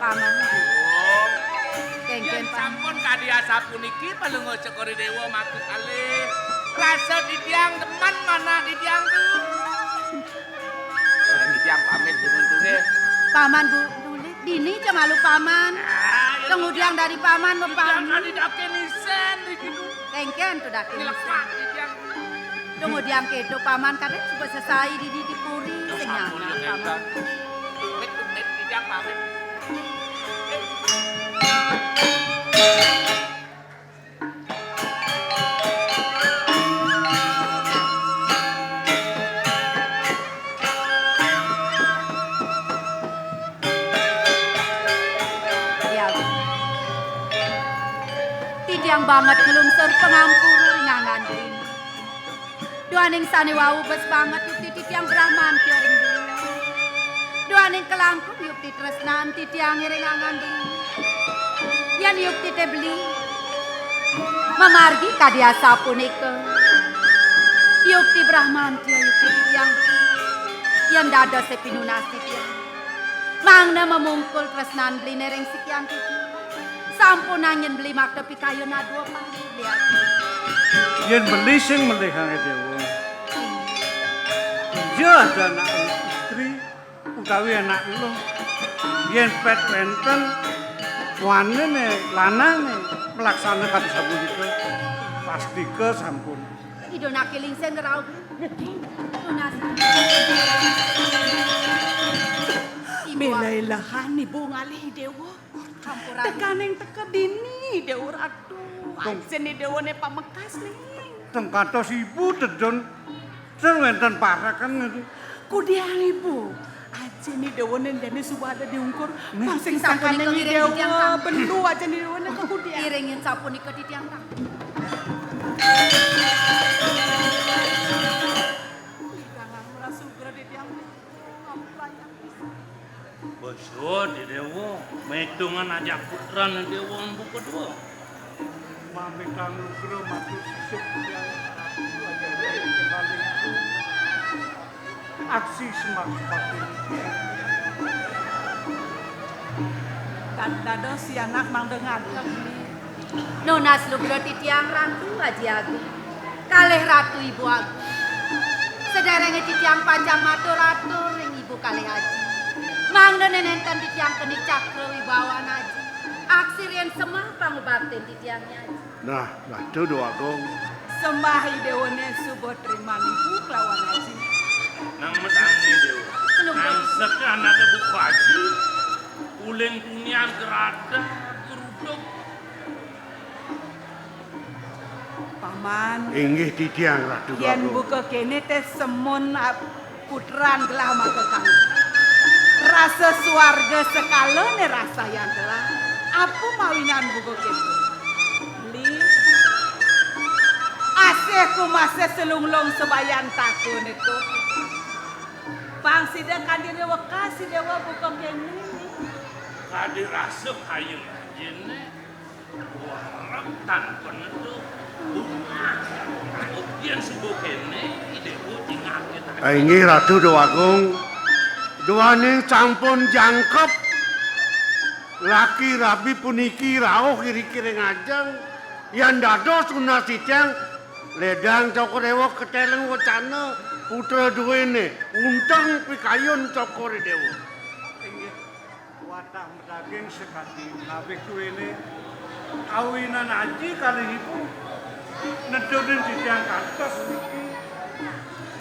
Paman. Oh, Kengken yen paman. sampun kadya sapuniki palengga cekori dewa maksud kalih. Rasa didiang teman mana didiang tu. Didiang pamit dengan tune. Paman Bu, tulis dini cemalu paman. Kemudian dari paman Didiang paman. kadi dake nisen begitu. Kengken tu dak Dilekak didiang. Kemudian kedo paman kadang sudah selesai di puri senyana paman. Met didiang pamit. Ya. Tidiang banget ngelungsur pengampuru ringangan diri. Duaning sane wau bes banget yuk tidiang Brahman piring dulu. Duaning kelangkung yuk titresnan tidiang ringangan diri. Yan yuk tite beli. Memargi kadiasa punike. Yuk ti Brahman yuk tidiang yang dada sepinunasi dia. Mangna memungkul tresnan beli nereng sikian titi. Sampun angin beli makta pikayo na dua pagi lihat. Yen beli sing melihane dewa. Dia ada anak istri utawi anak lu. Yen pet wenten wanene lanange melaksana kata sapunika pasti ke sampun. Ido nak kiling sen gerau. Tunas. Belailahan ibu ngalih dewa. Campuran. Tekaning teka dini dewa ratu. Ajen ni dewa ne pamekas nih. Tengkatos ibu dedon sing wenten parakan itu. Kudian ibu. Ajen ni dewa ne dene sudah ada diungkur. Pasing Sampun sangkane ni ikel ngiring dewa. tiang Bendu aja ni dewa ne kekudian. Iringin sapu nika di tiang tak. Jangan merasa segera di tiang ni. Bosyo di dewa, metungan aja putra na dewa ang buka dua. Mami kang lugro matu sisuk yang aksi semak Dan dado si anak mang dengar. Nonas lugro di tiang ratu aji agung. Kalih ratu ibu agung. Sederenge di tiang panjang matur ratu ring ibu kalih aji. Mangda nenenten di tiang kenik cakro wibawa aji. Aksirien semah pangubakten di tiangnya aji. Nah, itu doa gong. Sembahi dewa ne subuh terima ibu kelawan aji. Nang metangi dewa. Nang sekan ada buku haji. Uleng dunia gerada, geruduk. Paman. Inggih titiang ratu Yen Agung. buka kene teh semun putran gelah maka kami. Rasa suarga sekala ne rasa yang gelah. Apa mawinan buka kene? Li. Asih ku masih selunglong sebayan takun itu. Bang sida kandir dewa kasih dewa buka kene. Kadi rasa kayang jene. Warap tanpa itu. Ujian sebuah kene. Dewa tinggal kita. Inggih ratu doa gong. Duane campun jangkep. Laki rabi puniki rauh kiri-kiri ngajeng. Yang dados kuna sitiang. Ledang cokor dewa keteleng wacana. Putra duwene. Untang pikayun cokor dewa. Inggih. Watah daging sekati. Nabi duwene. Kawinan aji kali ibu. Nedonin sitiang kantos niki.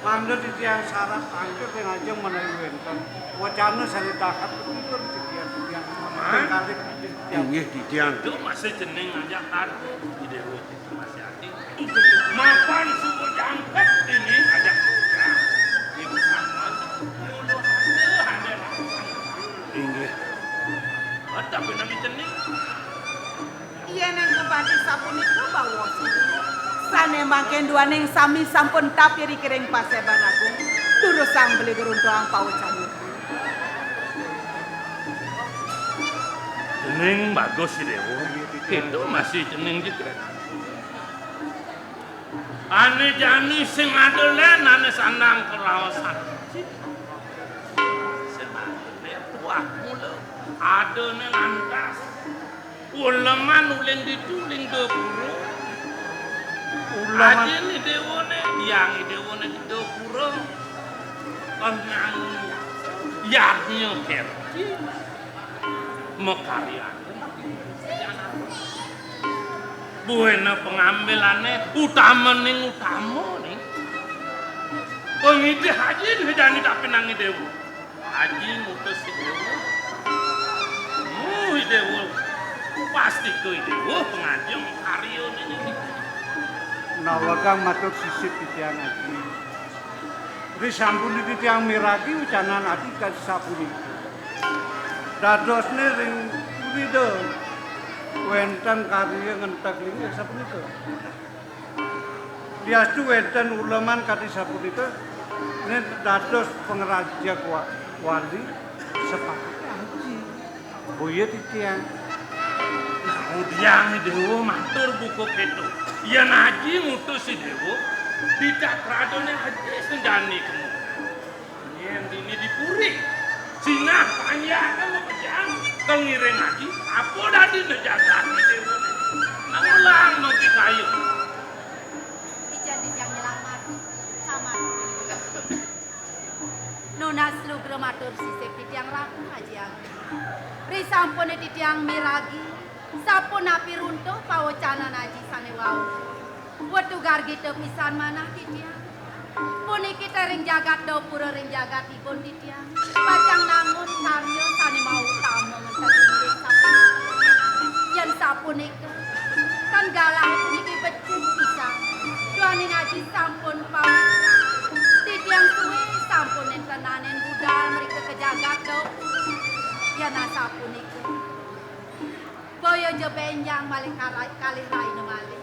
Mangga titiang syarat angker yang aja menawi wenten. Wacana sari takat betul titiang kali inggih titiang. Itu masih jeneng aja kan. Di dewa itu masih hati. Mapan suku jangkep ini ajak putra. Ibu sama. Mulu ada Inggih. tapi nami jeneng. Iya neng kebati sapun itu bawa sih. mangken duaning sami sampun tapi kiring Paseban Agung. Terus sang beli geruntuang paucan. Jeneng bagus si Dewo. Itu masih jeneng jekret. Ane jani sing adolen ane sandang kelawasan. Sebenarnya tuak mula. Adone lantas. Uleman uleng dituling do pura. Aja ni Dewo ne, yang Dewo ne do pura. Kenang yaknya kerja. Mekarya. Buena pengambilannya utama nih. Oh ini haji nih jangan tak penangi Dewo. Haji mutus si Dewo. Dewo pasti ke Dewo pengajeng karyo ini. Nawagang matur sisip titiang adi. Risampun titiang miragi ucanan adi kasih sapuni. Dadosne ring wido. Wenten karya ngentak lingi sapunika. Diastu wenten uleman kati sapunika. Ini dados pengeraja wali sepakat haji. Boya titiang. Kemudian Dewo matur buku keto. Ia haji mutus si Dewo. Tidak radone haji senjani kemudian. Yang ini dipuri. Sinah panjang mau pejang. Kengiring haji. Apa dah di nejaga ni Dewo ni. Nangulang mau kayu. Ijan yang nyelamat sama. Nona slugro matur sisip titiang raku haji aku. Risampun titiang miragi. Sapun api runtuh pawacanan haji sanewau. Wetu gargi tepisan manah titiang. Puniki ring jagat dopura ring jagat ibun titiang. Pacang namun karyo sane mau utama ngenteni sapun. Yen sapunika kan galah puniki becik pisang. Duaning haji sampun pawita. Titiang suwe sampun entenanen budal mereka ke jagat dopura. Yen sapunika boyo jebenjang malih kalih raine malih.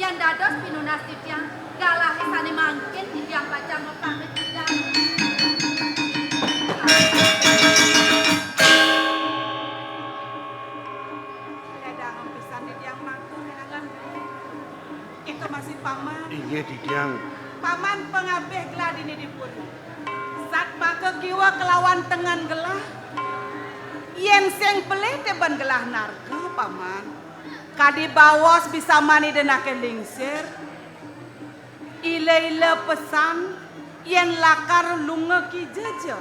Yang dados pinunas titiang galah sane mangkin titiang pacang mepamit budal. Ada pisan titiang mangkun nenangan. Itu masih paman. Iya titiang. Paman pengabeh gladine dipun. Sat make kiwa kelawan tengan gelah. Yen seng pelih teban gelah narga paman. Kadi bawas bisa mani denake lingsir. Ile-ile pesan yen lakar lunga ki jeje.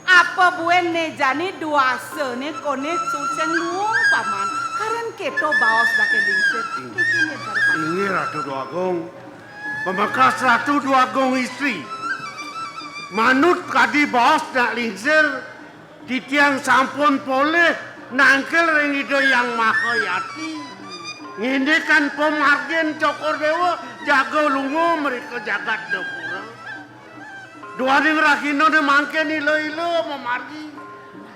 Apa buen ne jani duase ne kone suseng luang paman. Karen keto bawas dake lingsir. Kikine jar paman. Ini Ratu Duagung. Pembekas Ratu Duagung istri. Manut kadi bos nak lingsir. Titiang sampun poleh nangkel ring ida yang mahayati. Ngene kan pemargen Cokor Dewa jaga lungo mereka jagat dapura. Dua ring rahino de mangken ilo-ilo memargi.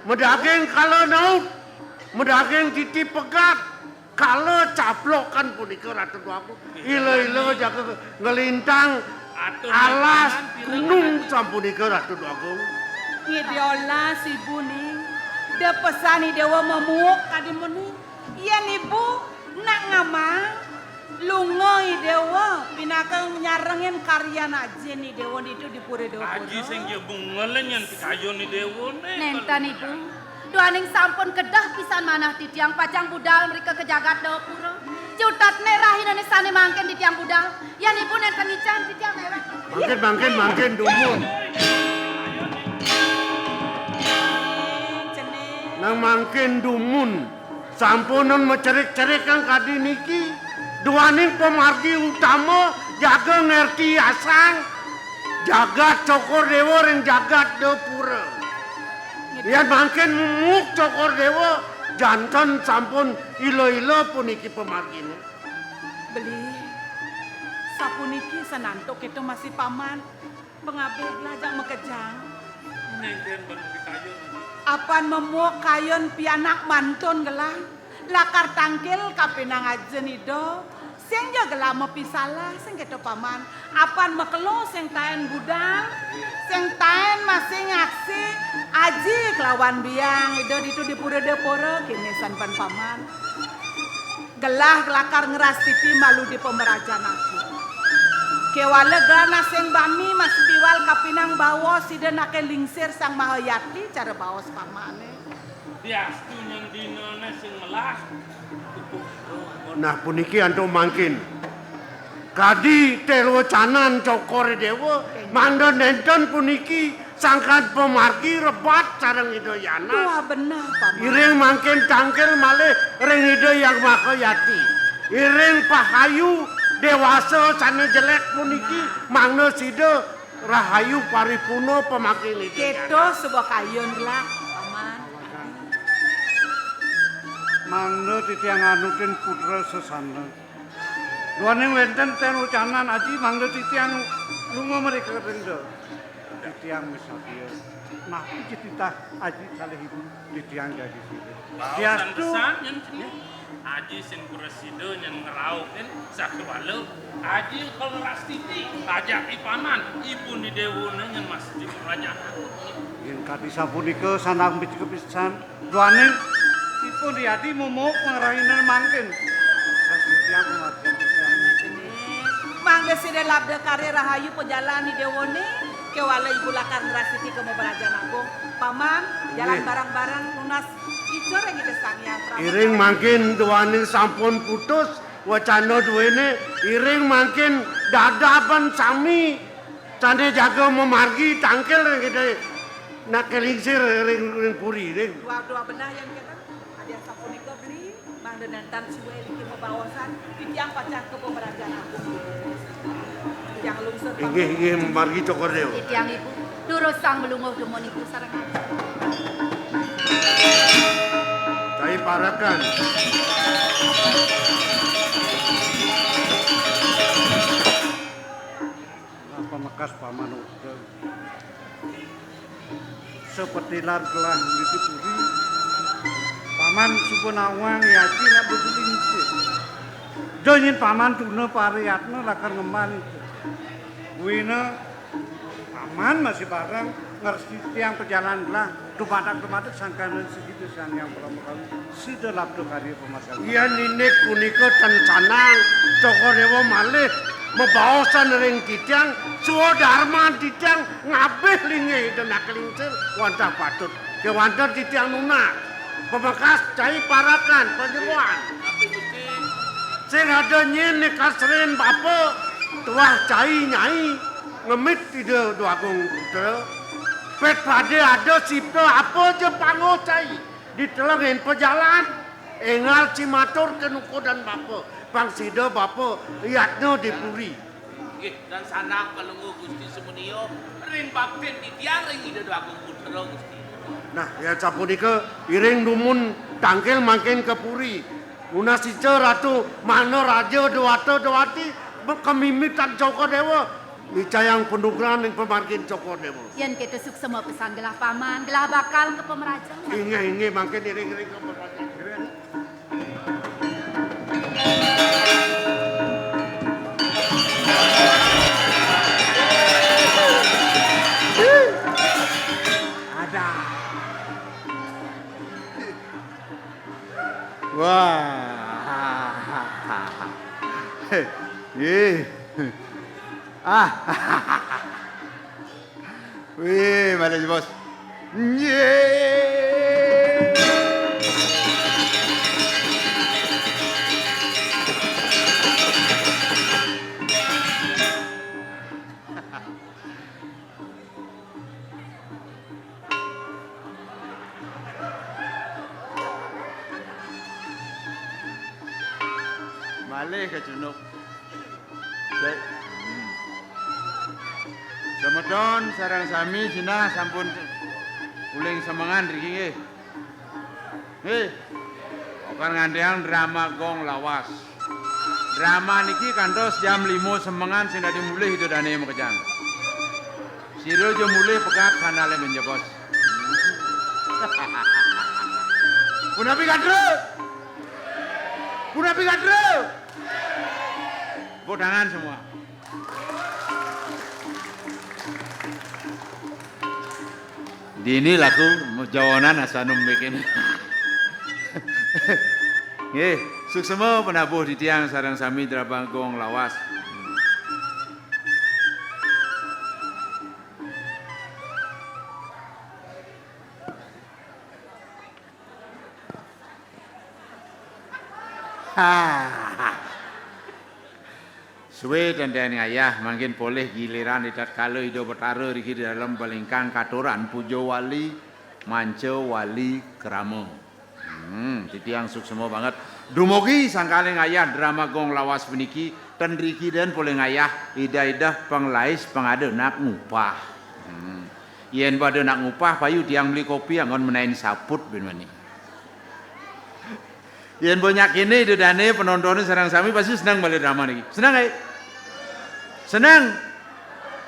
Medageng kala naut. Medageng titi pegat. Kala caplokan punika Ratu Duagung. Ilo-ilo jaga ngelintang alas gunung sampunika Ratu Duagung. Ngidiola si buni, de pesani dewa memuok kadi meni. Iya ibu nak ngamang, lungo dewa pinakang nyarengin karya aja nih dewa itu di pura dewa. Haji sing dia bungelen yang kayu ni Dewo ni. Nenten ibu, duaning sampun kedah pisan manah titiang pacang budal mereka ke jagat dapura. Cutat nerahin sane mangken titiang budal. Yan ibu nenten ican titiang mewek. Mangken dumun. Nang mangken dumun. Sampunan mencerik-cerik kang kadi niki. Duaning pemargi utama jaga ngerti asang. Jagat Cokor Dewa ring jagat dapura. Yan mangken mumuk Cokor Dewa jantan sampun ilo-ilo puniki pemargine. Beli sapuniki senanto kita masih paman pengabeh lajang mekejang. Nengken baru di kayu. Apan memuok kayon pianak mantun gelah lakar tangkil kapinang ajen ido Sing yo gelah mepi salah sing keto paman. Apan mekelo sing taen budal, sing taen masing aksi aji kelawan biang itu ditu dipura deporo kini sanpan paman. Gelah gelakar ngeras titi malu di pemerajaan aku. Kewale gana sing bami mas piwal kapinang bawos sida nake lingsir sang mahayati cara bawos pamane. Diastu yang dinone sing melas. Nah puniki antuk mangkin. Kadi terwo canan cokore dewa mangda nenten puniki sangkan pemargi rebat sareng Hidayana. Wah benar paman. Iring mangkin tangkil malih ring ide yang mahayati. Iring pahayu dewasa sana jelek puniki mangna sida rahayu paripurna pemakin Hidayana. Keto sebuah kayun lah paman. Mangda titiang anutin putra sesana. Duaning wenten ten ucanan aji mangda titiang lunga mereka renda. Titiang misapia. Nah iki titah aji kalih ibu titiang jadi sini. Bausan besan yang aji sing kuresido yang ngeraukin sakewalo. Aji kalau rastiti ajak paman ibu ni dewone yang masih di kerajaan. Yen kadisa punika sanang biji kepisan. Duaning ipun diadi momok mengerainan mangkin. Terus titiang mengajian titiang. Mangga sida labda karya rahayu pejalani dewone kewala ibu lakar ngerasiti ke Berajaan Agung. Paman jalan barang-barang lunas icor yang kita sangyang. Iring mangkin duaning sampun putus wacana duwene iring mangkin dadapan sami cande jaga memargi tangkel gede nak kelingsir ring puri ring. Dua benar yang kita ada yang sapunika beli mangga nantan suwe iki membawasan titiang pacar ke Berajaan Agung. Yang lungsur Inggih memargi cokor dewa. Titiang ibu turut sang melunguh demon ibu sareng aku. Cai parakan. Apa mekas paman uga. Seperti lar telah ditipuri. Paman supun awang yakin nak berlingsir. Donyin paman tuna pariyatna lakar ngemban itu. Wina paman masih barang ngerti tiang perjalanan lah dumadak sangkanan segitu sang yang pertama sudah labdo karya pemasaran. Iya ninik punika tencanang cokor dewa malih mebaosan ring titiang suwa dharma titiang ngabeh linge denak kelingsir wantah patut kewantah titiang nuna pemakas cai parakan penyeruan sing ada nyen kasren bapa tuah cai nyai ngemit tidak duagung putra pet pade ada sipto apa je pango cai ditelengin pejalan engal cimatur kenuko dan bapa pangsida bapa liatno dipuri Nggih dan sanak kalunggu Gusti Semunio ring bapten titiang ring ide agung putra Gusti. nah ya sapunika iring dumun tangkel makin ke puri munasice ratu mana raja dewata dewati kemimitan Joko Dewa Nicayang pendukuran yang pemargin Joko Dewa. Yen kita suksema pesan gelah paman, gelah bakal ke pemerajaan. Inge makin iring-iring ke pemargin. Ada. Wah. Wih, mana sih bos? Yeay. Malih ke Junuk. Semeton sarang sami Cina sampun uling semangan riki nggih. Nggih. Okan ngandean drama gong lawas. Drama niki kantos jam 5 semangan sing dadi mulih hidodane mekejang. Sira jo mulih pekat kanale menjebos. Punapi kadro. Tepuk tangan semua. Dini laku jawanan asanum bikin. Nggih, suksema penabuh di tiang sareng sami Drabagong lawas. Suwe dan ayah mungkin boleh giliran idat kalau hidup bertaruh di dalam balingkang katoran pujo wali manco wali keramo. Titiang suksema banget. Dumugi sangkale ayah Drabagong lawas puniki ten riki dan boleh ayah ida-ida penglais pengade nak ngupah. Yen pada nak ngupah payu tiang beli kopi angon menain saput ben mani. Yen banyak ini dedane penontonnya sareng sami pasti senang balik drama niki. Senang nggak? Senang.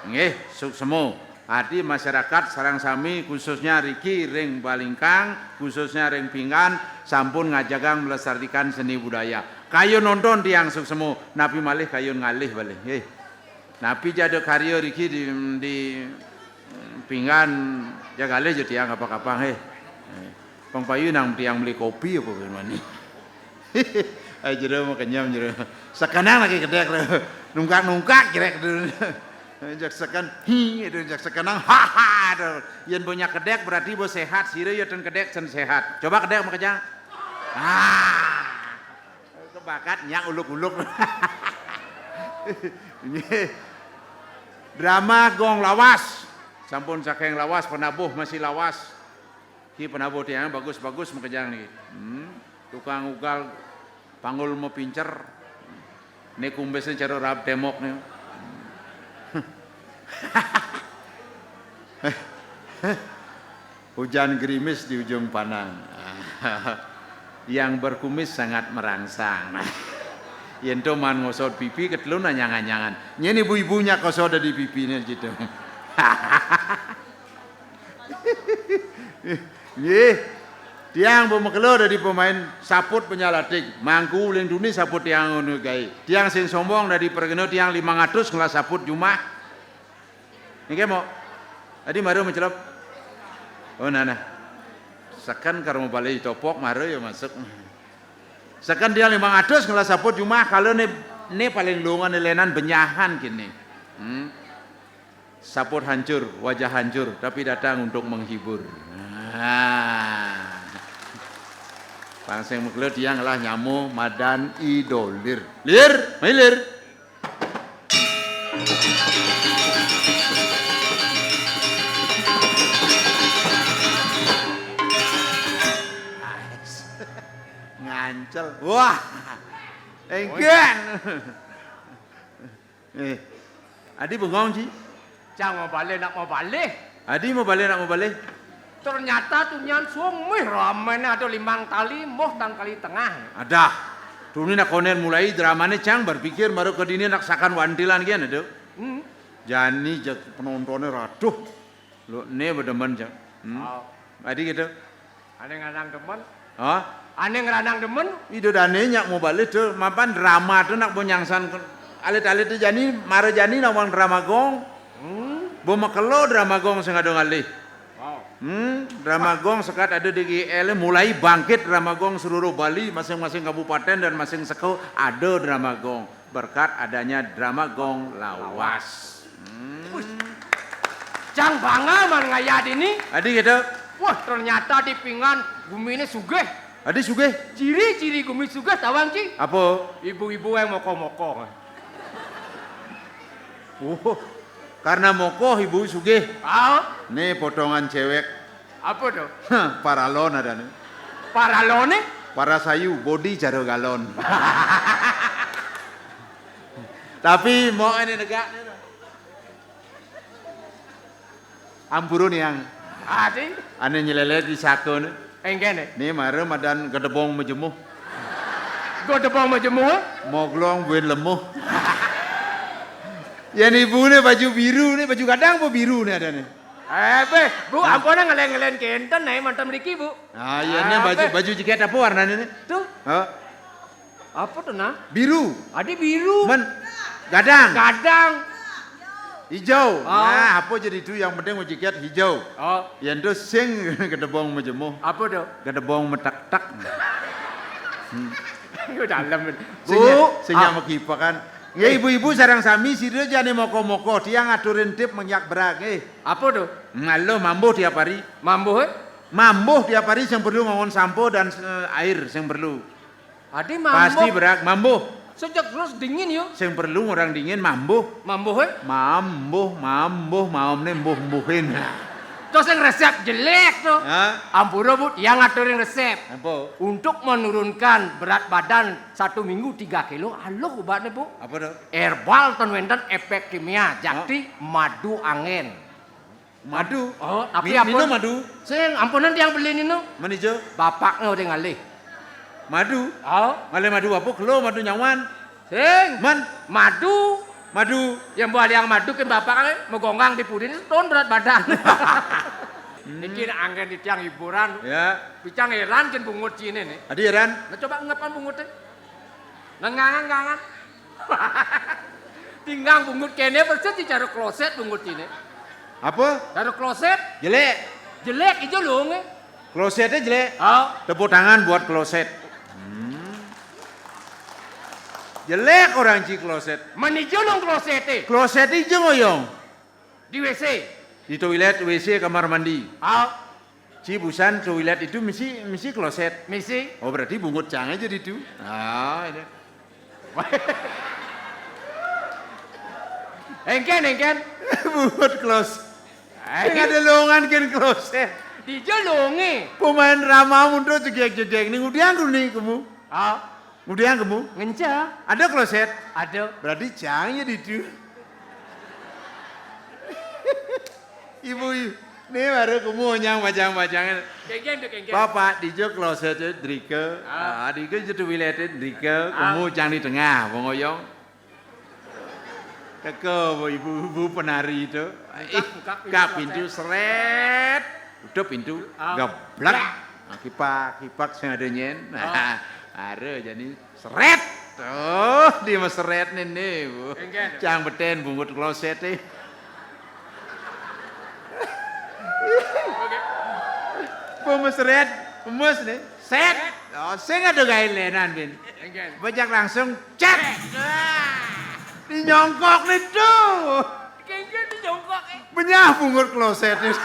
Nggih, suksema. Arti masyarakat sareng sami khususnya Riki ring Balingkang, khususnya ring Pinggan sampun ngajagang melestarikan seni budaya. Kayo nonton tiang suksema, napi malih kayo ngalih balik. Nggih. Napi jado karya Riki di Pinggan jagalih jadi tiang apa-apa nggih. Pang payu nang tiang beli kopi apa gimana? Ay jero mau kenyam jero. Sekarang lagi kedek nungkak kira dulu. Jak sekan itu jak sekarang ha. Yen banyak kedek berarti bos sehat. Sire ya ten kedek sen sehat. Coba kedek mau kejang. Kebakat nyak uluk-uluk. Drabagong lawas. Sampun saking lawas penabuh masih lawas. Ki penabuh tiang bagus-bagus mau kejang nih. Tukang ugal panggul mau pincer ne kumbesnya cara rap demok nih. Hujan gerimis di ujung panang. Yang berkumis sangat merangsang. Yento man ngosot pipi ketelun nyangan-nyangan. Nyeni ibu-ibunya kosot di pipinya gitu. Nggih. Tiang pemekelo dari pemain saput penyalatik, mangku uling duni saput tiang ngono gawe. Tiang sing sombong dari pergeno tiang 500 ngelas saput Jumat. Niki mau. Adi maru mencelop. Oh nana. Sekan karo balik topok maru ya masuk. Sekan dia 500 ngelas saput Jumat kalau ne paling lungan lenan benyahan kini. Saput hancur, wajah hancur, tapi datang untuk menghibur. Pangseng mekelo tiang lah nyamu madan idolir. Lir, mailir. Ngancel. Wah. Engken. Adi bengong Ci. Jangan mau balik nak mau balik. Adi mau balik nak mau balik. Ternyata tunyan suami ramen ada 5 tali moh dan kali tengah. Ada. Tuni nak konen mulai dramanya cang berpikir baru ke dini nak sakan wantilan kian ada. Jani penontonnya raduh. Lo ne berdemen cang. Adi gitu. Ane ngadang demen. Hah? Ane ngadang demen. Itu dane nyak mau balik tuh mapan drama tuh nak nyangsan alit-alit tuh jani mara jani nawang Drabagong. Bo makelo Drabagong sing ado ngalih. Drabagong sekat ada di GL mulai bangkit Drabagong seluruh Bali masing-masing kabupaten dan masing seko ada Drabagong berkat adanya Drabagong lawas. Cang bangga man ngayat ini. Adi gitu. Wah ternyata di Pinggan gumi ini sugih. Adi sugih. Ciri-ciri gumi sugih tawang Ci. Apa? Ibu-ibu yang moko-moko. Oh, karena moko ibu sugih. Nih potongan cewek. Apa tuh? Paralon ada nih. Paralone? Para sayu body jaro galon. Tapi mau ini negak. Ampurun yang. Adi? Ane nyelelet di sakon. Enggak Nih mare madan gedebong mejemuh. Gedebong mejemuh? Moglong buen lemuh. Yang ibu nih baju biru nih, baju kadang apa biru nih ada nih. Bu, ampun ngelen-ngelen kenten nih mantan Riki bu. Ah iya nih baju jaket apa warnanya nih? Tuh. Hah? Apa tuh nah? Biru. Adi biru. Men Gadang. Gadang. Hijau. Oh. Nah, apa jadi itu yang penting mujikat hijau. Oh, Yang itu sing gedebong mejemuh. apa tuh? Gedebong metak-tak. Itu dalam. Senya mekipa kan. Ya ibu-ibu sarang sami sira jane moko-moko dia ngaturin tip menyak berak Apa tuh? Ngalo mambuh tiap hari. Mambu. Mambuh tiap hari yang perlu ngongon sampo dan air yang perlu. Adi mambu. Pasti berak mambuh. Sejak terus dingin yuk. Yang perlu orang dingin mambuh. Mambu. Mambuh maomne mbuh-mbuhin. Terus yang resep jelek tuh. Ha? Ampura bu, yang ngaturin resep. Apa? Untuk menurunkan berat badan 1 minggu 3 kilo, aloh obatnya bu. Apa tuh? Herbal ten wenten efek kimia, jadi madu angin. Madu. Oh, tapi Minum apa? madu. Sing ampunan yang beli ini Manijo. bapaknya udah ngalih. Madu. Oh, Ngale madu apa? Kelo madu nyawan. sing Man. madu. Madu. Yang buat yang madu kan bapak kan megonggang di pudin itu turun berat badan. Niki angin di tiang hiburan. Ya. Bicang heran kan bungut cini nih. Adi Ran. Nah coba ngepan bungutnya. Ngangan. Tinggang bungut kene persis di cara kloset bungut cini. Apa? Cara kloset Jelek. jelek itu loh nge. Klosetnya jelek. Oh, Tepuk tangan buat kloset. Jelek orang ci kloset. manijo dong klosetnya Kloset itu ngoyong. di WC. Di toilet, WC, kamar mandi. Oh, Ci busan toilet itu mesti kloset. misi. Oh berarti bungut cang aja itu. Ah, ini. Engken. bungut kloset. Enggak ada lowongan kan kloset. Di jolonge. Pemain drama mundo jegek-jegek nih udiang nih kamu. Oh, Udiang kamu. ngenca. Ada kloset. Ada. Berarti cangnya itu. Ibu, ini baru kamu nyang bajang-bajangan. Engken. Bapak di jok klosetnya drike. Drike jadi wilayahnya drike. Kamu cang di tengah, bongoyong. Keke ibu penari itu. Buka pintu seret. Tutup pintu. Geblak. Kipak sing ada nyen. Ada jadi seret. Tuh, dia mah seret nih, Bu. Cang beten bungut kloset nih. Pemesret, pemes nih. Set. Oh, saya nggak ada gaya lenan, Bin. Bajak langsung cek. Dinyongkok nih tuh. Engken di jongkok. Benyah bungut kloset nih.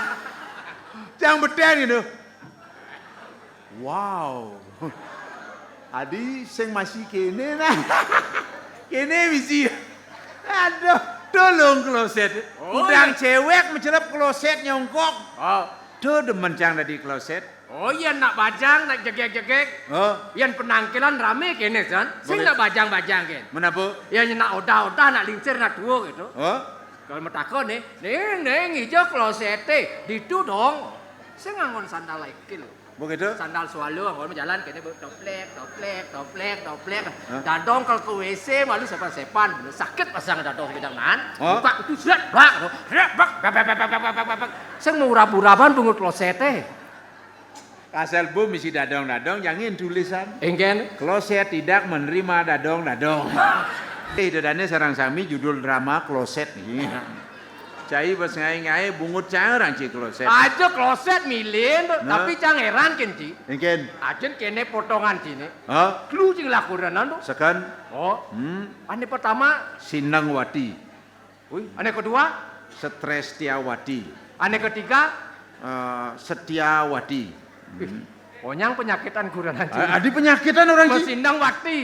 Cang beten itu. Wow. Adi sing masih kene nah. Kene bisi. Aduh, tolong kloset. Udang cewek mencelap kloset nyongkok. Oh. Tuh demen cang dari kloset. Oh iya nak bajang, nak jegek-jegek. Oh, Yang penangkilan rame kene kan. Sing nak bajang-bajang kan. menapa? Yang nak odah-odah, nak lincir, nak duo gitu. Oh, Kalau mau takut nih, neng hijau klosete, ditu dong. Saya ngangon sandal lagi loh. begitu? Sandal swallow, kalau mau jalan kene toplek. Dadong kalau ke WC malu sepan-sepan, sakit pasang dadong bidang nan. Oh. Buka itu seret, bak. Saya mau urap-urapan bungut klosete. Kasel bu misi dadong-dadong, jangan tulisan. Engken. Kloset tidak menerima dadong-dadong. Itu dane sarang sami judul drama kloset nih. Cai bos ngai bungut cang orang ci kloset. Aja kloset milin, tapi cang heran kan ci. Engken. Aja kene potongan cini. Oh, Lu cing lakuran tuh. sekan. Oh, ane pertama, Sinang Wati. ane kedua, Stres Tiawati. ane ketiga, Setiawati. onyang penyakitan kuran cini. Adi penyakitan orang ci. Mesindang wati.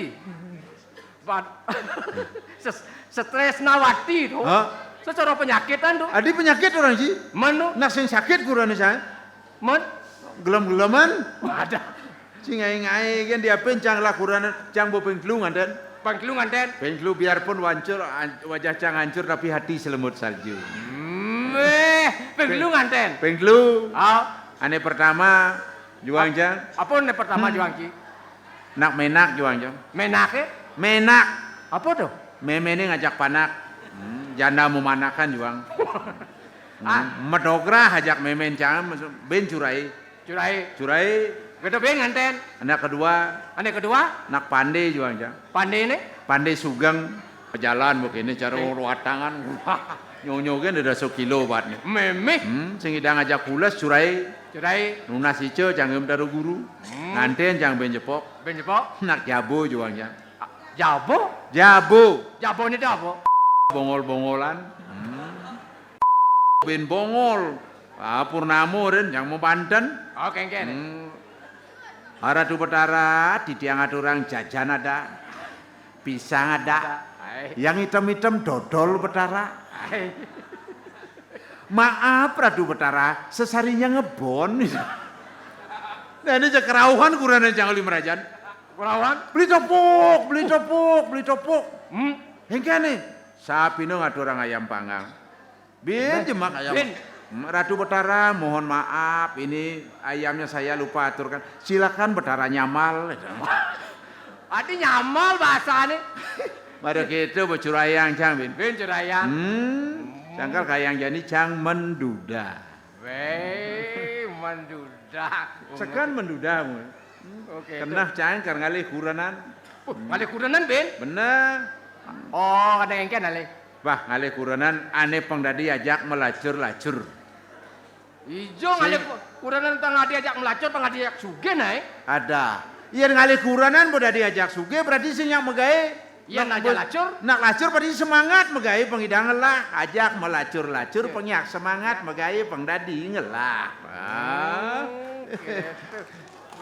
Stres nawati tuh. Hah? Secara penyakitan tuh. Adi penyakit orang ci. Menu, Nak sing sakit kurang saya. men, Gelem-geleman. ada. Sing ngai kan dia pencang lah kurang cang bo pengklungan dan Pangkelungan den. pengklu biarpun wancur wajah cang hancur tapi hati selemut salju. Pangkelungan den. Pengklu Ah, ane pertama juang jang apa nih pertama juang ki? nak menak juang jang. Menake? Menak Apa tuh? meme ini ngajak panak. Janda memanakan juang. Medogra hajak memen cang ben curai. Curai. Gede bengan den. Anak kedua Ane kedua, nak pandai juang jang. pandai nih. Pandai sugeng Jalan begini cara watangan. Nyonyogen udah 1 kilo batnya. Memeh. Sing idang ajak pulas curai. Curai. Nunas ijo jangan daru guru. Nganten jangan benjepok. Benjepok. Nak jabo juangnya. Jabo. Jabo. Jabo ini apa? Bongol-bongolan. Ben bongol. Purnamo ren yang mau Banten. Oh kengken. Aradu Betara di tiang ada orang jajan ada. Pisang ada. Yang hitam-hitam dodol Betara. Maaf Radu Betara, sesarinya ngebon. Nah ini cekerauhan kurang jangan limerajan. Kurawan. Beli topok. Hingga nih. Sapino ngadu orang ayam panggang. Bin jemak ayam. Bin. Radu Betara mohon maaf ini ayamnya saya lupa aturkan. Silakan Betara nyamal. Adi nyamal bahasane. Mari kita bercurayang cang bin. Bin curayang. Sangkal kayang jani cang menduda. Weh, menduda. Sekan menduda. Oke. Kenah cang karena ngalih kuranan. Ngalih kuranan bin. Bener. Oh, ada yang kan ale. Bah ngalih kuranan aneh pengdadi ajak melacur-lacur. Ijo ngalih kuranan tengah diajak melacur, tengah diajak suge naik. Ada. Iya ngalih kuranan boda diajak suge berarti sing yang megawe. Iya nak lacur. Nak lacur berarti semangat megawe pengidang ngelah. Ajak melacur-lacur pengyak semangat megawe pengdadi ngelah. Gitu.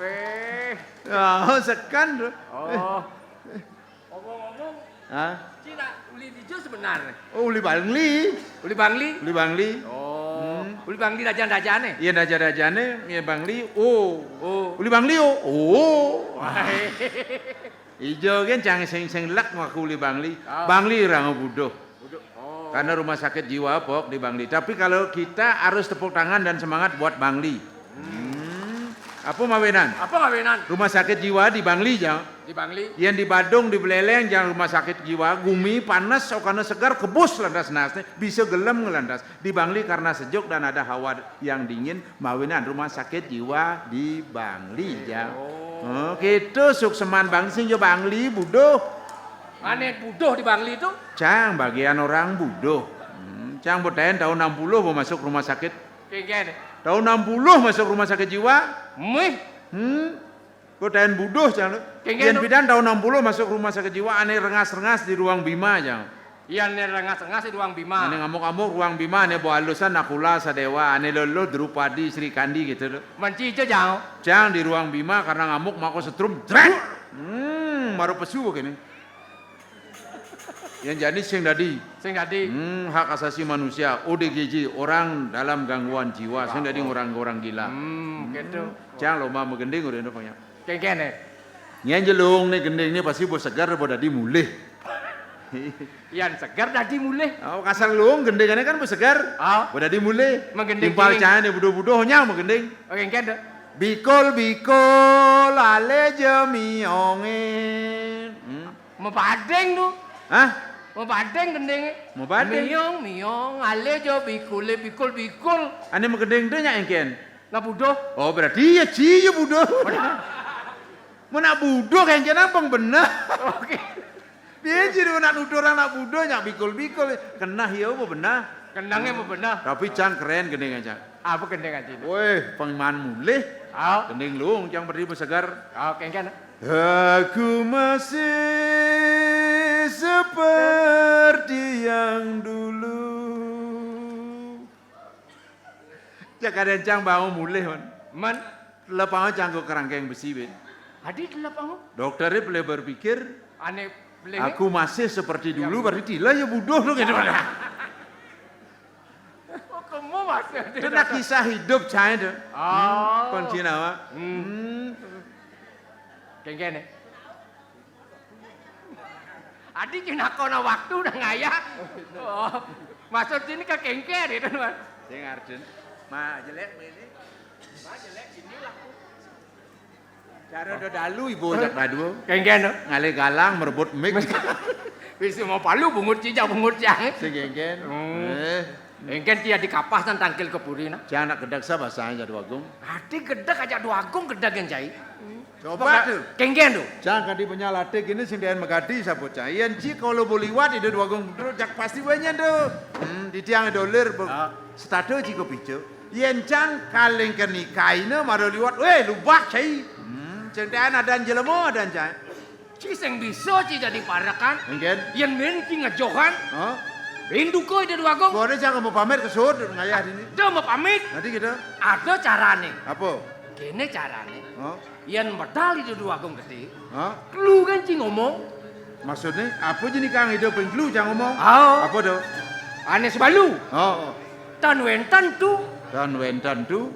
Weh. Oh sekan. Oh. Ngomong-ngomong, Hah? Cina uli dijo sebenarnya. Oh uli bangli. Uli bangli. Uli bangli. Oh. Uli bangli dajan-dajane. Iya daja-dajane iya bangli. Oh. Oh. Uli bangli oh. Oh. Wahai. Ijo kan jangan seng-seng lek ngaku uli bangli. Oh. Bangli rango budoh. Oh. Karena rumah sakit jiwa pok di Bangli. Tapi kalau kita harus tepuk tangan dan semangat buat Bangli. Apa mawenan? Apa ngawenan? Rumah sakit jiwa di Bangli jang. Di bangli. Yang di Badung di Beleleng jangan rumah sakit jiwa gumi panas okana segar kebus landas nasnya bisa gelem ngelandas. Di Bangli karena sejuk dan ada hawa yang dingin mawenan rumah sakit jiwa di Bangli jang. Oh, gitu sukseman Bangli sing jo Bangli budoh. Aneh budoh di bangli itu? Cang bagian orang budoh. Cang bodain tahun 60 mau masuk rumah sakit. Kengken. Tahun 60 masuk rumah sakit jiwa. Mih. Bodain budoh cang. Kian bidan tahun 60 masuk rumah sakit jiwa aneh rengas-rengas di ruang Bima cang. Iya nih rengas-rengas di ruang Bima. Aneh ngamuk-ngamuk ruang Bima aneh bawa alusan Nakula Sadewa aneh lolo Drupadi Sri Kandi gitu loh. Mencijo jauh. Cang di ruang Bima karena ngamuk mako setrum. Jrek. Maru pesu begini. Yang jadi sing dadi hak asasi manusia ODGJ orang dalam gangguan jiwa sing dadi orang-orang gila. Gitu. Cang lomba megending udah banyak. Kengken. Nyen jelung nih gending ini pasti bos segar bo dadi mulih. Yang segar dadi mulih. Oh kasar luung gendingannya kan bos segar. Oh. Bo dadi mulih. Menggending. Timpal cang nih budo-budo nya megending. Kengken. Bikol ale jemiongin. Mau padeng tu. Hah? Mau padeng gendeng. Mau padeng? Miong, ale jo bikul. Ane megending tuh nya engken. Lah budoh. Oh berarti ya ciyo budo. Mana budo kayak jenang bang bener. Oke. Dia jadi nak nuduh orang nak budo nyak bikul kena hiau mau bener. Kendangnya mau benar. Tapi cang keren gending aja. Apa gendeng aja? Weh pengiman mulih. Oh. Gending luung cang berdiri segar. Oh, kengken. Aku masih seperti yang dulu. Cak ada cang bangun mulih man. Lepangan canggo kerangkeng besi ben. Adi lapang. Dokternya boleh berpikir. Aneh beli. Aku masih seperti dulu berarti lah ya budoh lo gitu. Oh, kamu masih. Itu nak kisah hidup cah itu. Oh. Kunci nama. Kengken. Adi kena kona waktu udah ngaya. Oh. Masuk sini ke kengken itu kan. Sing arden. Ma jelek ini. Ma jelek sini lah. Cara udah dalu ibu jak radu. Kengken. Ngale galang merebut mic. Wis mau palu bungut cijak bungut jang. Sing genggen. Kengken cia dikapas dan tangkil ke purina. Jangan nak gedak sa bahasanya jadi wagung. Adi gedek aja dua agung gedek yang jai. Coba tuh. Kengken tuh. Jangan kadi penyalade gini sing dian megadi sabocah. Yen ci kalau boliwat itu wagong jak pasti banyak tuh. Di tiang dolar stado ci kopijo. Yen cang kaleng kenikaine maro liwat. Lubak cai. Cengtean ada jelemo ada cai. Ci sing bisa ci jadi parakan. Engken. Yen men ki ngejohan. Oh. Rindu ko ide wagong. Boleh jangan mau pamer ke sud ngayah ini. Dia mau pamit. Nanti gitu. Ada carane. Apa? Kene carane. Oh. Yen medal itu wagong gede. Oh. Lu kan ci ngomong. Maksudnya apa jenis kang hidup penglu jangan ngomong. Oh. Apa tuh? Ane sebalu. Oh. Dan wentan tuh. Dan wentan tu.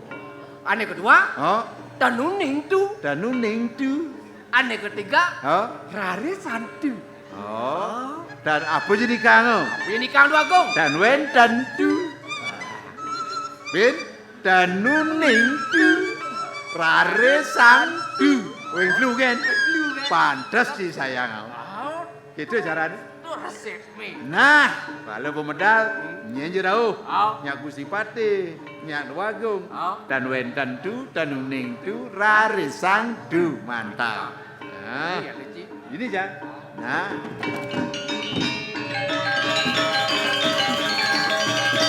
Ane kedua. Oh. Dan nuning tuh. Dan nuning tu. Ane ketiga. Oh. Rare santu. Oh. Dan apa jadi kang? Ini kang wagong. Dan wentan tu. Bin. Dan nuning tu. Rare santu. Penglu kan? Pantas sih sayang. Gitu caranya. Itu resep me. Nah, kalau pemedal nyanyi rauh, Oh. nyak Gusti Pati, nyak Wagung, Oh. dan wentan tu, dan uning tu, rare sang du, mantap. Nah, Iya, Ci. ini Jang. Nah.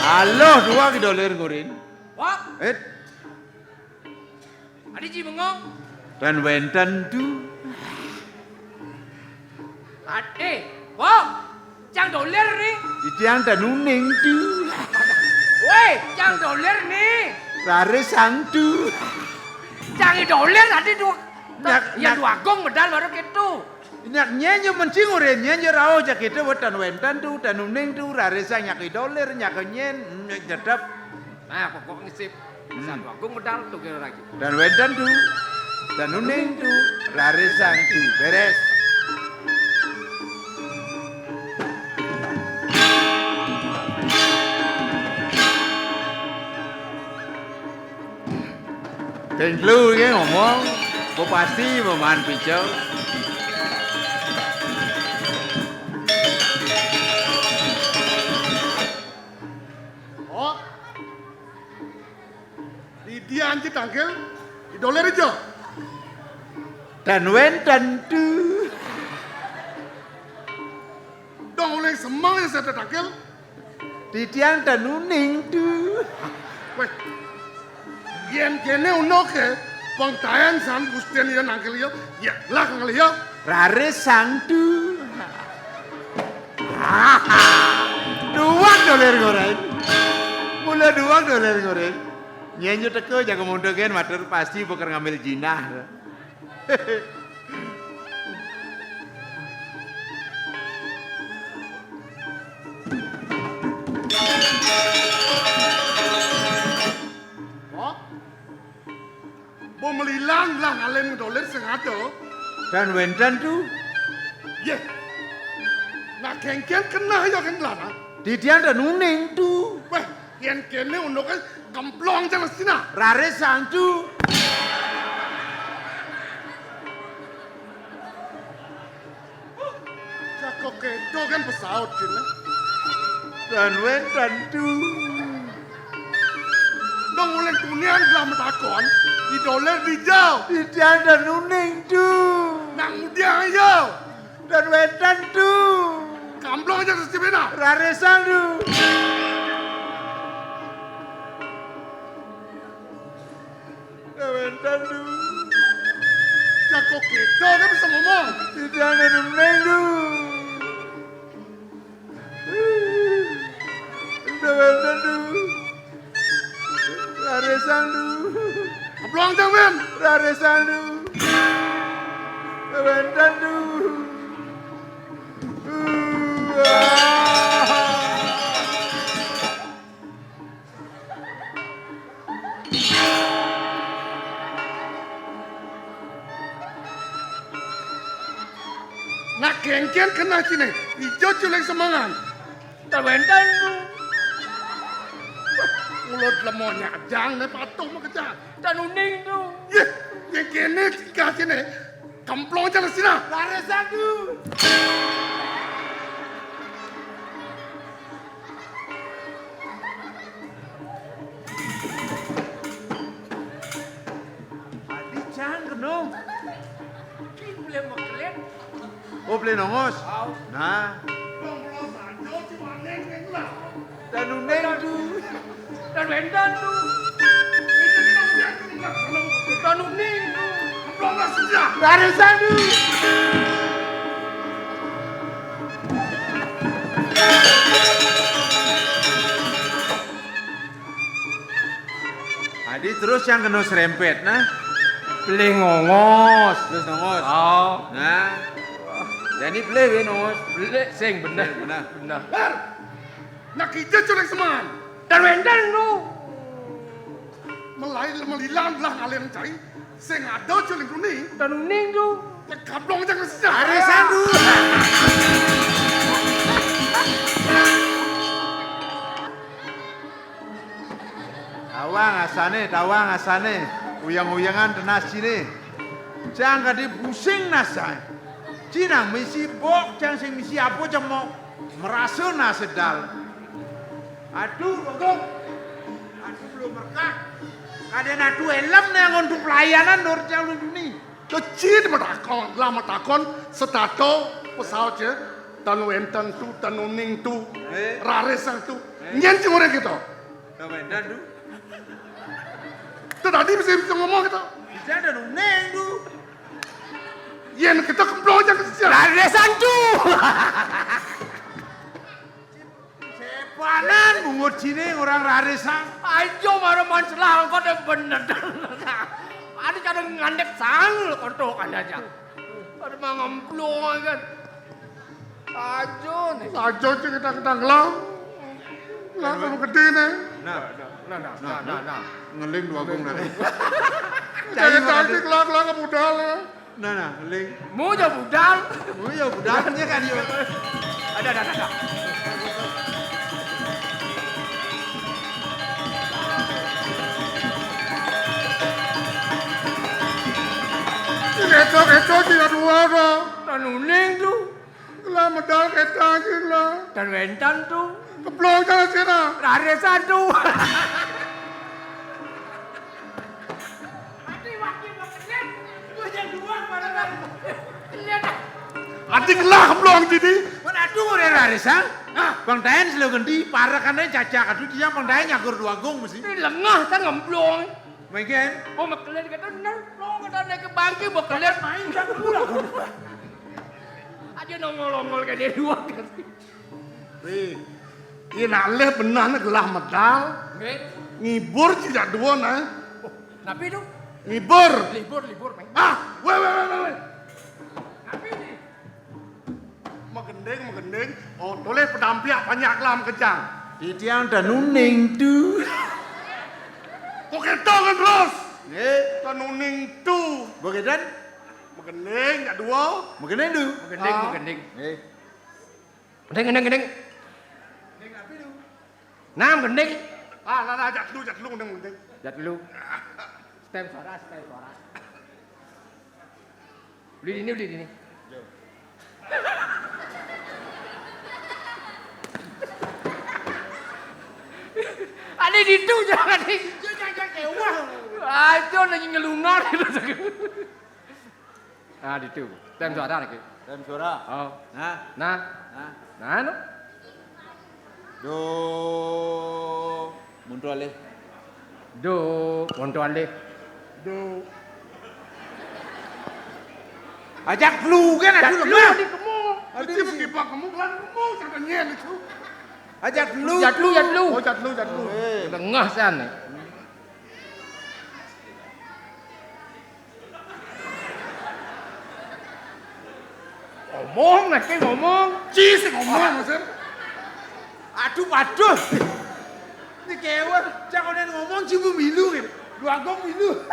Halo, dua dolar ngurin. Wah, ada Ci bengong. Dan wentan tu, Wah, Cang dolar nih. itiang dan uning tu, Woi, Cang dolar nih. rare sang tu. Cang dolar tadi dua. Nyak- Yang wagong medal baru gitu. Nyak nyenyo mencing urin nyenyo rao jakete wetan wentan tu dan uning tu rare sang nyak dolar nyak nyen nyak jadap Nah, pokoknya sip. Sang wagong medal tuh kira lagi. dan wentan tu dan uning tu rare sang tu beres. Tenglu ya ngomong, bo pasti meman picau. Oh. Di dia anjir tangkel, di dolar aja. Dan wentan tu. Dong oleh semang yang saya tangkel. Di tiang dan uning tu. Weh. Yen kene uno ke pengtayan sam gustian yang tangkel yo. Ya, lah kang yo. Rare sang tu. $2 goreng. Mula $2 goreng. Nyenyo teko jaga mundogen matur pasti bukan ngambil jinah. Oh. Bo melilang lah ngalen dolar sengaja. Dan wentan tu. Ye. Nak kengken kena yo kan lah. Di tiang dan uning tu. Weh, yen kene uno kan kamplong jangan sina. Rare sang tu. Cakok kedo kan pesawat kene. Dan wentan tu. Dong oleh kunian gelam takon. Di dolar di jauh. Di tiang dan uning tu. Nang mudia yo. Dan wentan tu. Kamplong jangan sibena. Rare sang tu. Dan wentan tu. Cakok kedo kan bisa ngomong. Di tiang dan uning tu. Dan wentan tu. Rare sang tu. Kamplong jangan. Rare sang tu. Dan wentan tu. Nak kengken kena sini. Ijo culek semangan. Dan wentan tuh. Mulut lemonya jangan patung mau kejar. Dan uning tuh. Ye, yang kene tika sini. Kamplong jangan sini. Rare sang tu. Adi jangan kenung. le nongos. Nah. Dan uneng tu. Dan wendan tu. Dan uning tu. Rarisan tu. Adi terus yang kena serempet nah. Beli ngongos. Terus nongos. Oh. Nah. Jadi beli nongos. Beli sing bener. Benar. Bener. Nak kita colek seman. Dan wendan tu. Melilang lah kalian cari. Sing ada colek kuning. Dan uning tu. Kablong jangan sejak. Rarisan tu. Tawang asane. Uyang-uyangan tenas sini. Jangan kadi pusing nasai. Cina misi bok, jangan sing misi apa cemok. Merasa nasedal. Aduh, Gogong. Aduh belum merkah. Kadang aduh elem nih untuk pelayanan dor jalur ini. Kecil lama takon setato pesawat je. Tanu enten tu, tanu ning tu, raresan tu. Nyen cing orang kita. Kawendan tu. Tadi bisa ngomong kita. Bisa ada neng tu. Yen kita kemplong jangan sejak. Raresan tu. Sepanan mungut sini orang raresan. Ayo marah mancelah kau dah bener. Ada cara ngandek sang kontokan aja. Ada mah ngemplong kan. Ajo nih. Ajo cing kita ngelang. Lah kamu gede nih. Nah. Ngeling dua gong nanti. Jadi tadi kelang budal ya. Nah, ngeling. Mu je budal. Oh ya budalnya kan yo. Ada. Kita tidak dua dah. Dan uning tu. Lah medal kita cing lah. Dan wendan tu. Kemplong jangan sini. Raresan tu. Adik lah kemplong jadi. Mana aduh orang raresan? Bang Dayan selalu ganti parah karena caca aduh dia Bang Dayan nyakur dua gong mesti. Ini lengah kan ngemplong. Mungkin. Oh maklen kata ngemplong kata naik ke bangki maklen main kan pulang. Aja nongol-nongol kayak dia dua kan. Ini nalih benar nih gelah medal. Ngibur tidak dua nah. Tapi tu Ngibur. libur main. Weh. Tapi ni. Megending. Oh, boleh pedampiak banyak kelam kejang. Di tiang dan nuning tu. Kok kita kan terus? Eh, Tanuning tu. bagian Megending, tak dua. mungkin tu. Gending. Eh, Gending. Nam gending. Lah, jat lu megending. Jat dulu. Stem suara. Beli ini. Ada di tu jangan di. Jangan kewah. Ajo nak ngelunar itu. Di tu. Stem suara lagi. dan suara. Oh. Nah, Nah, no. do mundur alih. Do, monto alih. Ajak lu kan Jat aku lu lemah. di kemu. Itu berkipak kamu kan kamu sampai nyen itu. Ajak lu. Jat lu. Oh, jat lu. Tengah sana. Ngomong nak ngomong. Cis ngomong maksud. Aduh. Ini kewan, jangan ngomong cium milu kan. Dua gong milu.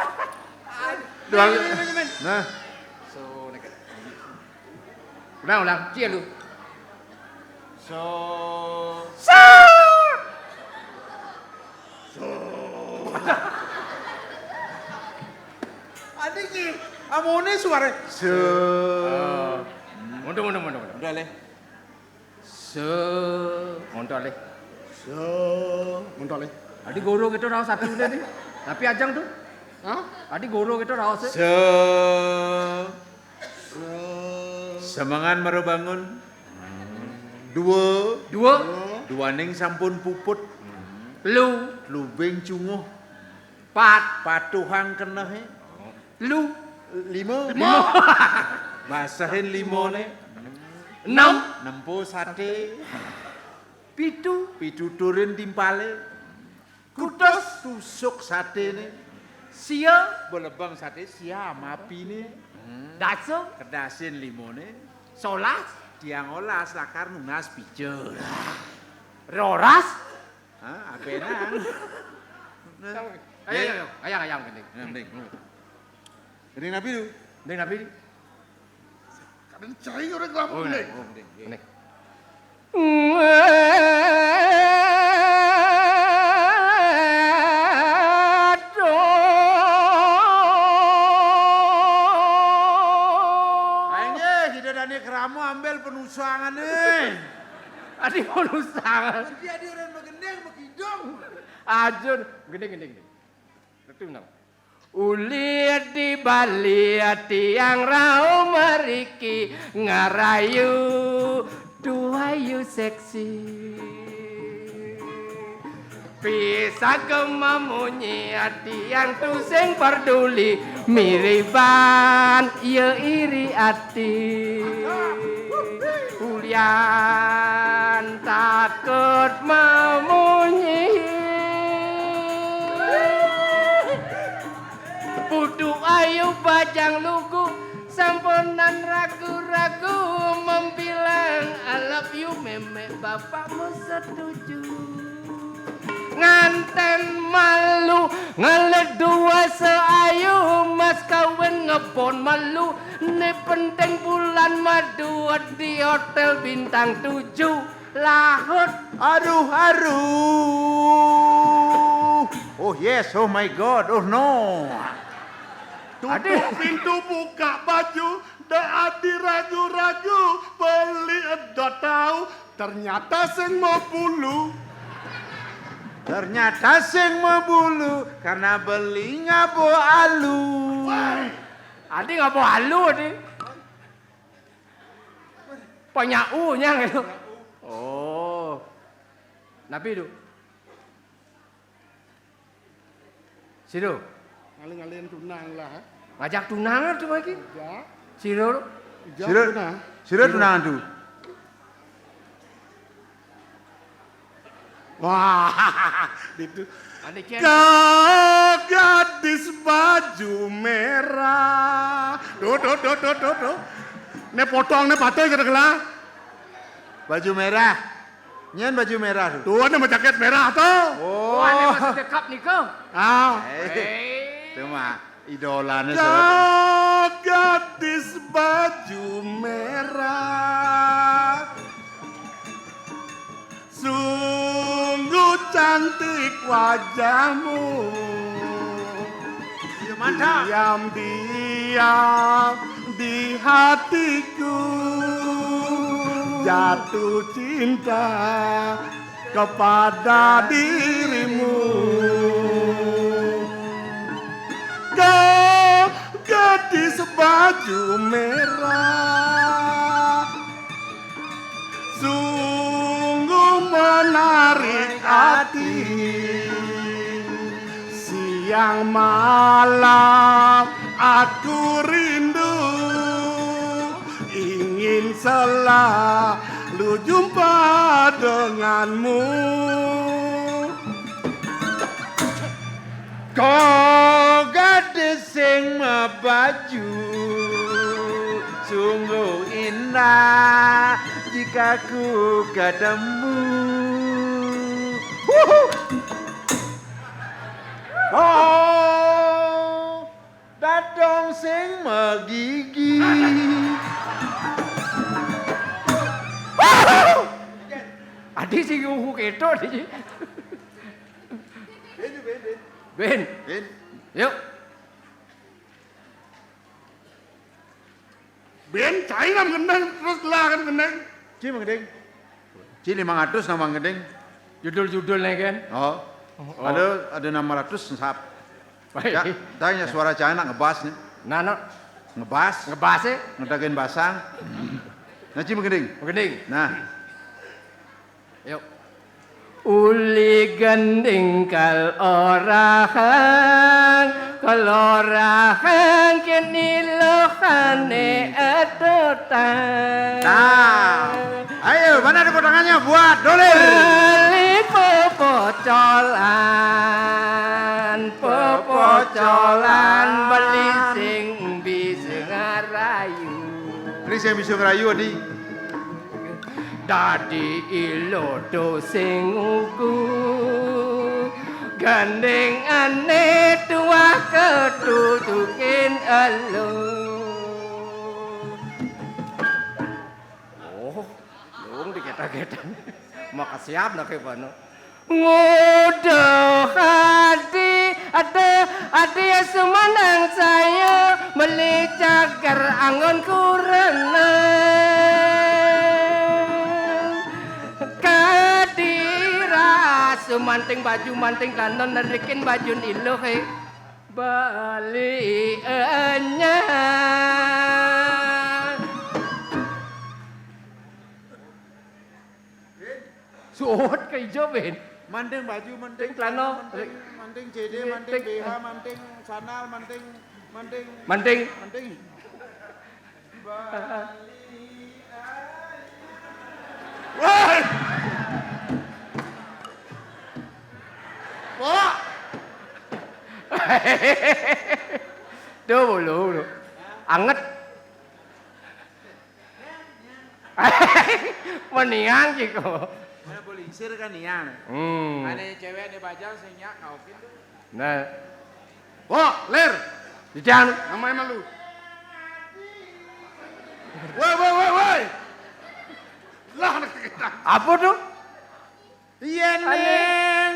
Nah, So nak. Ulang. Cia lu. so adik ni, amone suara Monto. Udah leh. Monto alih. Mundur lagi. Adi goro gitu rawas satu udah nih. Tapi ajang tuh. Adi goro gitu rawas. semangan maro bangun. Dua ning sampun puput. Lubeng cunguh. Patuhang kenehe. Lima. Basahin limone. Nempo sate. Pitu turin timpale. Kutus tusuk sate ne. Sia belebang sate sia mapine. Kedasin limone. Tiang olas lakar nunas pijer. Roras? Hah, apenan. Ayo gini. Gini nabi lu. Kadang cai orang kelapa nih. Gini. Keramu ambil penusangan nih. Adi penusangan. Dia orang begendeng begidong. Ajun, gini. Itu nang. Uli di Bali tiang rau meriki ngarayu duayu seksi. Bisa kemamunyi tiang tusing peduli miriban ya iri ati. Ulian takut mamunyi. Putu ayu bajang lugu samponan ragu-ragu membilang I love you memek bapakmu setuju. Nganten malu ngelet dua seayu mas kawin ngebon malu ne penting bulan madu di hotel bintang 7 lahut Aduh. Oh yes, oh my God, oh no. Tutup pintu buka baju, adi ragu-ragu, beli edo tahu, ternyata sing mau bulu. Ternyata sing membulu karena beli ngabo alu. Adi ngabo alu adi. Penyaunya gitu. Oh. Nabi itu. Sido. Ngaling-ngalian tunang lah. Ngajak tunangan tuh lagi. Ya. Sido. Sira tunangan tuh. Wah, itu. Adi kian. Kau gadis baju merah. Tuh. Ne potong ne patoi kira-kira. Baju merah. Nyen baju merah tuh. Tuh ne jaket merah tuh. Oh, ane masih dekap nih kau. Itu mah idolanya Kau gadis baju merah. Sungguh cantik wajahmu. Diam-diam di hatiku jatuh cinta kepada dirimu. Kau gadis baju merah, sungguh menarik hati. Siang malam aku rindu, ingin selalu jumpa denganmu. Kau gadis sing baju sungguh indah jika ku ketemu. Oh, dadong sing megigi. Adi sing uhu keto adi. Ben. Yuk. Ben cai nam gendeng terus lah kan gendeng. Ci Mang Gedeng. Ci 500 nama Mang Gedeng. Judul-judulnya kan. Oh. Ada 600 sap. Baik. Ya, tanya suara Cina ngebas nih. Nana. Ngebas, Ngebas e. ngedakin basang. Naci menggending. Menggending. Nah, Yuk. Uli gending kal orahan kini lohane edotan. nah, ayo mana ada potongannya buat dolir. Popocolan beli sing bisa ngarayu. Ini saya bisa ngerayu adi. Dadi ilodo sing uku gandeng ane tua ketutukin elo. Oh, dong diketa-keta. Maka siap nak kebano. Nguduh hati ada semanang saya beli cagar angon kurenang kadira semanting baju manting kanon nerikin baju iluh bali enya suot kay Jobin. Manting baju, manting Celana, manting CD, manting BH, manting sandal, manting. Woi! Pak! Tuh bulu. Anget. Meniang ciko. Mana boleh isir kan nian. Ada cewek di bajal senyak ngaukin tuh. Nah, Pak, ler! dijang. Namanya malu. Woi! Lah nak kita. Apa tuh? Yen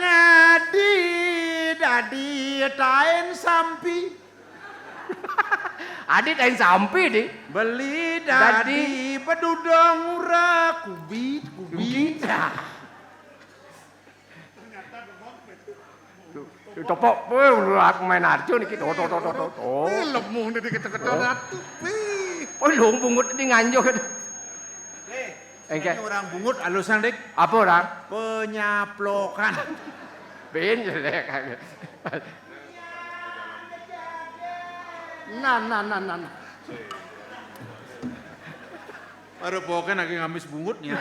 ngadi dadi tain sampi. Adit aing sampi di. Beli dadi pedudong ura kubit. Topok, aku main arjo nih kita. Oh, Lemu nih diketok-ketok ratu. oh lu bungut ini nganjo. Ini orang bungut alusan dik. Apa orang? Penyaplokan. Ben jelek. Nah. Baru pokoknya lagi ngamis bungutnya.